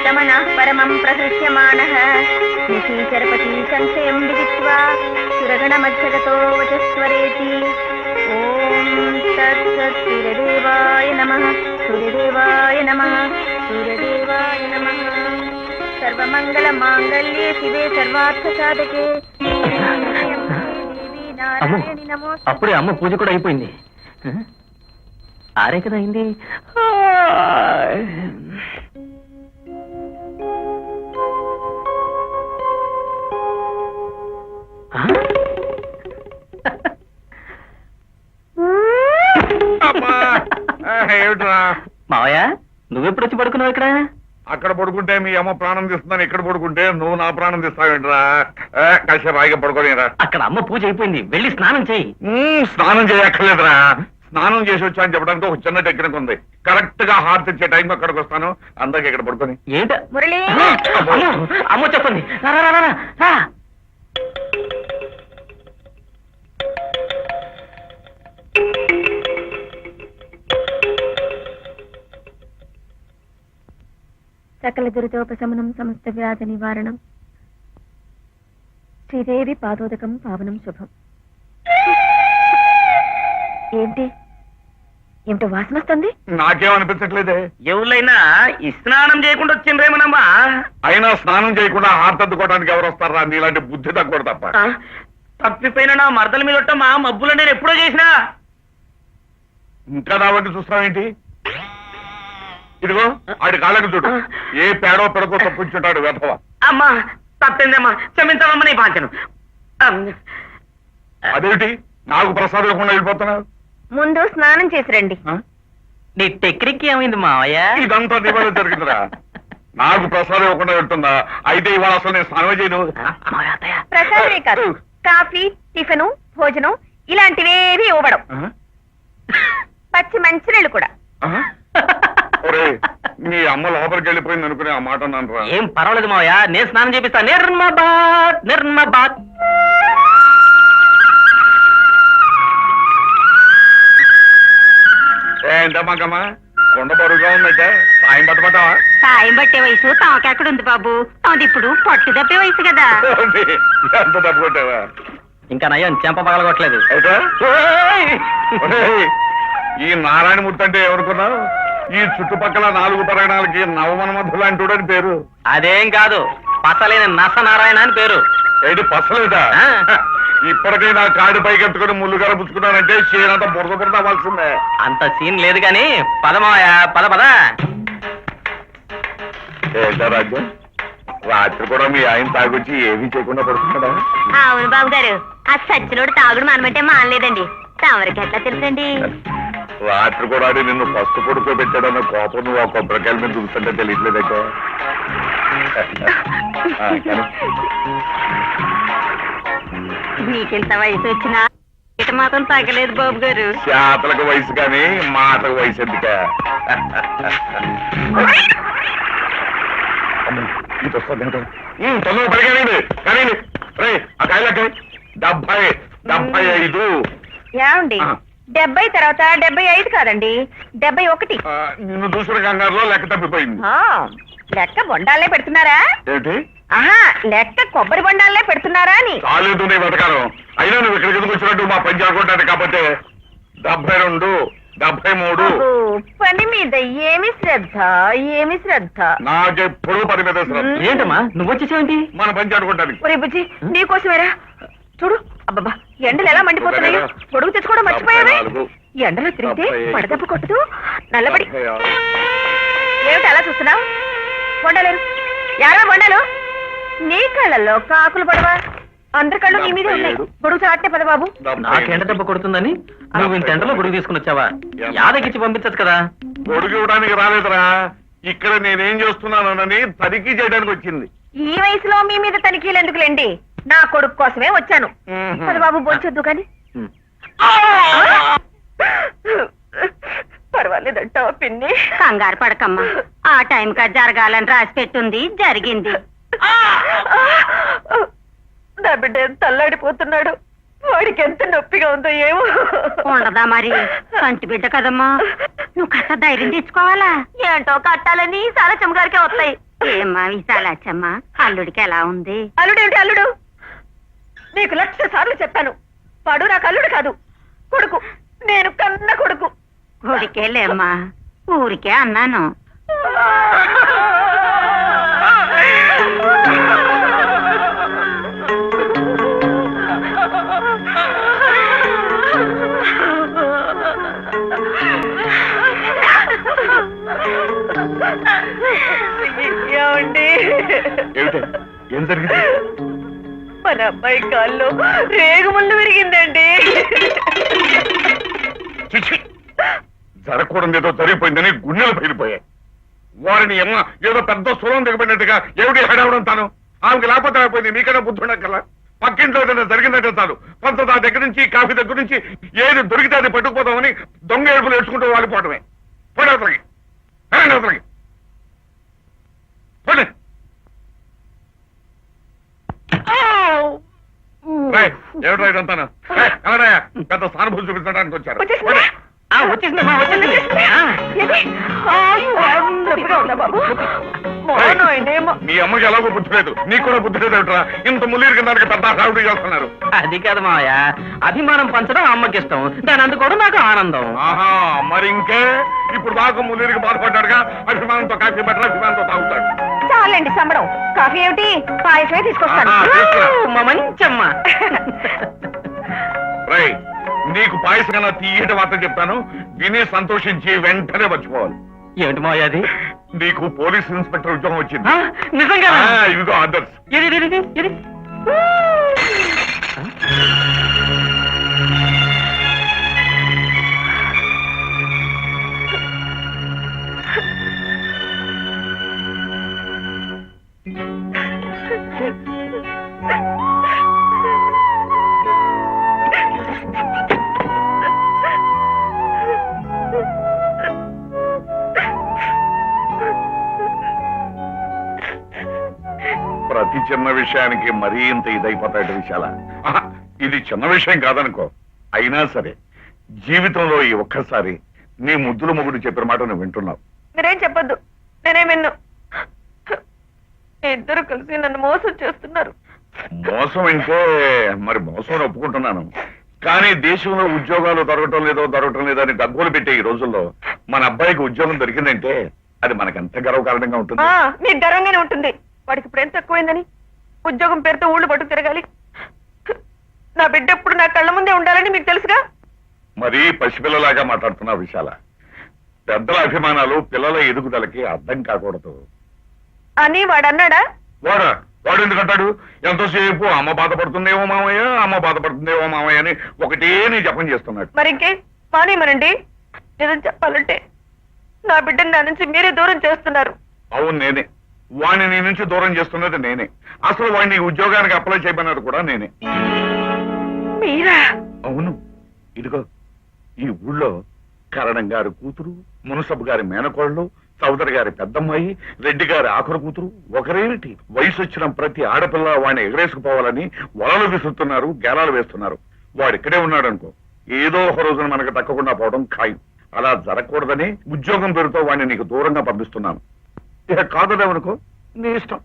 गमनः परमं प्रहृष्यमाणः निशीचरपति संशयं विदित्वा सुरगणमध्यगतो वचस्वरेति ॐ तत्सत् सूर्यदेवाय नमः सूर्यदेवाय नमः सूर्यदेवाय नमः सर्वमङ्गलमाङ्गल्ये शिवे सर्वार्थसाधके అప్పుడే అమ్మ పూజ కూడా అయిపోయింది. ఆరే కదా అయింది. మావయ్య నువ్వెప్పుడు వచ్చి పడుకున్నావు ఇక్కడ? అక్కడ పడుకుంటే మీ అమ్మ ప్రాణం తీస్తుందని ఇక్కడ పడుకుంటే నువ్వు నా ప్రాణం తీస్తావేంట్రా? కాసేపు ఆగి పడుకోలేరా? అక్కడ అమ్మ పూజ అయిపోయింది, వెళ్ళి స్నానం చేయి. స్నానం చేయక్కర్లేదురా, స్నానం చేసి వచ్చా అని చెప్పడానికి ఒక చిన్న టెక్నిక్ ఉంది. కరెక్ట్ గా హార్ట్ ఇచ్చే టైంకి అక్కడికి వస్తాను, అందరికి ఇక్కడ పడుకొని. ఏంట మురళి అమ్మ చెప్పండి. సకల దురితోపశమనం సమస్త వ్యాధి నివారణం శ్రీదేవి పాదోదకం పావనం శుభం. ఏంటి ఏమిటో వాసన వస్తుంది? నాకేమనిపించట్లేదే. ఎవరైనా ఈ స్నానం చేయకుండా వచ్చిండ్రేమనమ్మా? అయినా స్నానం చేయకుండా హార్ట్ అద్దుకోవడానికి ఎవరు వస్తారా? నీలాంటి బుద్ధి తక్కువ తప్ప. తప్పిపోయిన నా మరదల మీద మా మబ్బులు నేను ఎప్పుడో చేసినా. ఇంకా నా వంటి చూస్తావేంటి? ఇదిగో ఆడి కాళ్ళకి చూడు, ఏ పేడో పెడకో తప్పించుంటాడు వెధవ. అమ్మా తప్పిందమ్మా, క్షమించమమ్మా నీ పాంచను. అదేంటి నాకు ప్రసాదం ఇవ్వకుండా వెళ్ళిపోతున్నావు? ముందు స్నానం చేసి రండి. నీ టెక్నిక్ ఏమైంది మావయ్య? ఇదంతా నీ వల్ల జరిగిందిరా. నాకు ప్రసాదం ఇవ్వకుండా వెళ్తుందా? అయితే ఇవాళ అసలు నేను స్నానం చేయను. ప్రసాదమే కాదు, కాఫీ, టిఫిను, భోజనం ఇలాంటివేవి ఇవ్వడం. పచ్చి మంచినీళ్ళు కూడా. మీ అమ్మ లోపలికి వెళ్ళిపోయింది అనుకునే ఆ మాట అన్నాను రా. ఏం పర్వాలేదు మావయ్య, నేను స్నానం చేపిస్తా. నిర్మబాద్ నిర్మబాద్. ఏంటమ్మా కొండ బరువుగా ఉందంటే సాయం పట్టమంటావా? సాయం పట్టే వయసు తాకెక్కడ ఉంది బాబు, అది ఇప్పుడు పట్టు తప్పే వయసు కదా. ఎంత డబ్బు కొట్టావా? ఇంకా నయ్యం చెంప పగలగొట్టలేదు. అయితే ఈ నారాయణమూర్తి అంటే ఎవరుకున్నావు? ఈ చుట్టుపక్కల 4 పరగణాలకి నవమన్మధులు అంటూడని పేరు. అదేం కాదు, పసలేని నస నారాయణ అని పేరు. ఏంటి పసలేదా? ఇప్పటికీ నా కాడి పైకి ఎత్తుకుని ముళ్ళుగార పుచ్చుకున్నానంటే చేయనంత బురద బురద అవ్వాల్సిందే. అంత సీన్ లేదు గాని పదమావయ్య, పద పద. ఏంటా రాజ్యం, రాత్రి కూడా మీ ఆయన తాగొచ్చి ఏమీ చేయకుండా పడుతున్నాడా? అవును బాబు గారు, ఆ సచ్చినోడు తాగుడు మనమంటే మానలేదండి. తమరికి ఎట్లా తెలుసండి? రాత్రి కూడా నిన్ను ఫస్ట్ పడుకోబెట్టాడన్న కోపం నువ్వు ఆ కొబ్బరికాయల మీద చూస్తుంటే తెలియట్లేదక్క. మీకెంత వయసు వచ్చినా ఇట మాత్రం తగ్గలేదు బాబు గారు. చేతలకు వయసు కానీ మాటకు వయసు ఎందుక? తొందర పడిగానండి కానీ ఆ కాయలకి 75. ఏమండి 70 తర్వాత 75 కాదండి, 71. నిన్ను చూసిన కంగారులో లెక్క తప్పిపోయింది. లెక్క బొండాలే పెడుతున్నారా? ఏంటి? ఆహా, లెక్క కొబ్బరి బొండాలే పెడుతున్నారా అని. చాలేదు నీ బతకాలం. అయినా నువ్వు ఇక్కడికి ఎందుకు వచ్చినట్టు మా పని చేయకుంటాను కాబట్టి 72, 73. పని మీద ఏమి శ్రద్ధ, ఏమి శ్రద్ధ. నాకెప్పుడు పని మీద శ్రద్ధ. ఏంటమ్మా నువ్వు వచ్చేసేంటి? మన పని చేయకుంటానికి. ఒరే బుజ్జి, నీకోసమేరా. చూడు అబ్బబ్బా, ఎండలు ఎలా మండిపోతున్నాయో. పొడుగు తెచ్చుకోవడం మర్చిపోయావే. ఎండలో తిరిగితే పడదెబ్బ కొట్టదు. నల్లబడి ఏమిటి అలా చూస్తున్నావు? బొండలేరు యాభై బొండాలు. నీ కళ్ళల్లో కాకులు పడవా? అందరి కళ్ళు నీ మీదే ఉన్నాయి. గొడుగు చాటే పద బాబు. నాకెండ దెబ్బ కొడుతుందని నువ్వు ఇంత ఎండలో గొడుగు తీసుకుని వచ్చావా? యాదగిచ్చి పంపించచ్చు కదా. గొడుగు ఇవ్వడానికి రాలేదురా, ఇక్కడ నేనేం చేస్తున్నానని తనిఖీ చేయడానికి వచ్చింది. ఈ వయసులో మీ మీద తనిఖీలు ఎందుకులేండి, నా కొడుకు కోసమే వచ్చాను. పద బాబు, బొచ్చొద్దు కానీ. పర్వాలేదంటావా పిన్ని? కంగారు పడకమ్మా, ఆ టైంకా జరగాలని రాసి పెట్టుంది, జరిగింది. నా బిడ్డ ఎంత తల్లాడిపోతున్నాడు, వాడికి ఎంత నొప్పిగా ఉందో ఏమో. ఉండదా మరి, కంటి బిడ్డ కదమ్మా, నువ్వు కట్ట ధైర్యం తెచ్చుకోవాలా. ఏంటో కట్టాలని సారచమ్మ గారికే వస్తాయి, ఏమ్మా విశాలాచమ్మ, అల్లుడికి ఎలా ఉంది? అల్లుడేమిటి అల్లుడు? నీకు 1,00,000 సార్లు చెప్పాను, వాడు నాకు అల్లుడు కాదు, కొడుకు. నేను కన్న కొడుకు. కొడుకేలేమ్మా, ఊరికే అన్నాను. ఏమండి? ఏమిటి? ఏం జరిగింది? మన అబ్బాయి కాల్లో రేగుముళ్ళు విరిగిందండి. చిచ్చి! జరగకూడదు ఏదో జరిగిపోయిందని గుండెలు పగిలిపోయాయి. వారిని ఏమో ఏదో పెద్ద సులం దిగబడినట్టుగా ఏమిటి హడావడం తాను? ఆమెకి లేకపోతే అయిపోయింది, మీకైనా బుద్ధి ఉండక్కల. పక్కింట్లో ఏదైనా జరిగిందంటే చాలు, పంచదార దగ్గర నుంచి కాఫీ దగ్గర నుంచి ఏది దొరికితే అది పట్టుకుపోదామని దొంగ ఏడుపులు ఏడ్చుకుంటూ వాలిపోవటమే. పోనీ అవతలకి, అవతలకి పోనీ. ఏమిటో ఇదంతాను? ఎవరయ్యా పెద్ద సానుభూతి చూపించడానికి వచ్చారు? వచ్చేసిందా? వచ్చేసిందమ్మా, వచ్చేసింది. ఏది? అయ్యో, నొప్పిగా ఉందా బాబు? మోనోయినేమో. మీ అమ్మకి ఎలాగో బుద్ధి లేదు, నీకు కూడా బుద్ధి లేదు ఏమిట్రా? ఇంత ముల్లీరు కింద పెద్ద రావుడి చేస్తున్నారు. అది కాదు మావయ్య, అభిమానం పంచడం అమ్మకి ఇష్టం, దాని అందుకోవడం నాకు ఆనందం. ఆహా, మరి ఇంకే ఇప్పుడు దాకా ముల్లీరికి బాధపడ్డాడుగా, అభిమానంతో కాఫీ పెట్టరా, అభిమానంతో తాగుతాడు. చాలండి సంబడం. కాఫీ ఏమిటి? పాయసమే తీసుకొస్తాను. మా మంచమ్మ. రై, నీకు పాయసం కన్నా తీయటి వార్త చెప్తాను, విని సంతోషించి వెంటనే మర్చిపోవాలి. ఏమిటి మావయ్య అది? నీకు పోలీస్ ఇన్స్పెక్టర్ ఉద్యోగం వచ్చింది. నిజంగా? ఇదిగో ఆర్డర్స్. ఇది ప్రతి చిన్న విషయానికి మరీ ఇంత ఇదైపోతాడు విశాల. ఆహా, ఇది చిన్న విషయం కాదనుకో, అయినా సరే జీవితంలో ఈ ఒక్కసారి నీ ముద్దుల మొగుడు చెప్పిన మాట నువ్వు వింటున్నావు. మీరేం చెప్పొద్దు, నేనే విన్ను. ఇద్దరు కలిసి నన్ను మోసం చేస్తున్నారు. మోసం అంటే మరి మోసం ఒప్పుకుంటున్నాను, కానీ దేశంలో ఉద్యోగాలు దొరకటం లేదో అని డబ్బులు పెట్టే ఈ రోజుల్లో మన అబ్బాయికి ఉద్యోగం దొరికిందంటే అది మనకెంత గర్వకారణంగా ఉంటుంది. మీకు గర్వంగానే ఉంటుంది. వాడికి ఇప్పుడు ఎంత తక్కువైందని ఉద్యోగం పేరుతో ఊళ్ళు పట్టుకు తిరగాలి. నా బిడ్డ ఎప్పుడు నా కళ్ళ ముందే ఉండాలని మీకు తెలుసుగా. మరీ పసిపిల్లలాగా మాట్లాడుతున్నావు విశాల. పెద్దల అభిమానాలు పిల్లల ఎదుగుదలకి అర్థం కాకూడదు అని వాడు అన్నాడా? వాడు ఎందుకంటాడు? ఎంతోసేపు అమ్మ బాధపడుతుందేమో మామయ్య అని ఒకటే నీ జపం చేస్తున్నాడు. మరి ఇంకే మానేమనండి. నిజం చెప్పాలంటే నా బిడ్డని నా నుంచి మీరే దూరం చేస్తున్నారు. అవును, నేనే వాడిని నీ నుంచి దూరం చేస్తున్నది నేనే. అసలు వాడిని ఉద్యోగానికి అప్లై చేయమన్నది కూడా నేనే. మీరా? అవును. ఇదిగో ఈ ఊళ్ళో కరణం గారి కూతురు, మునసబు గారి మేనకోళ్ళు, చౌదరి గారి పెద్దమ్మాయి, రెడ్డి గారి ఆఖరు కూతురు ఒకరేమిటి వయసు వచ్చిన ప్రతి ఆడపిల్ల వాడిని ఎగరేసుకుపోవాలని వలలు విసురుతున్నారు, గేలాలు వేస్తున్నారు. వాడు ఇక్కడే ఉన్నాడు అనుకో, ఏదో ఒక రోజున మనకు దక్కకుండా పోవడం ఖాయం. అలా జరగకూడదని ఉద్యోగం పేరుతో వాడిని నీకు దూరంగా పంపిస్తున్నాను. ఇక కాదలేవనుకో నీ ఇష్టం.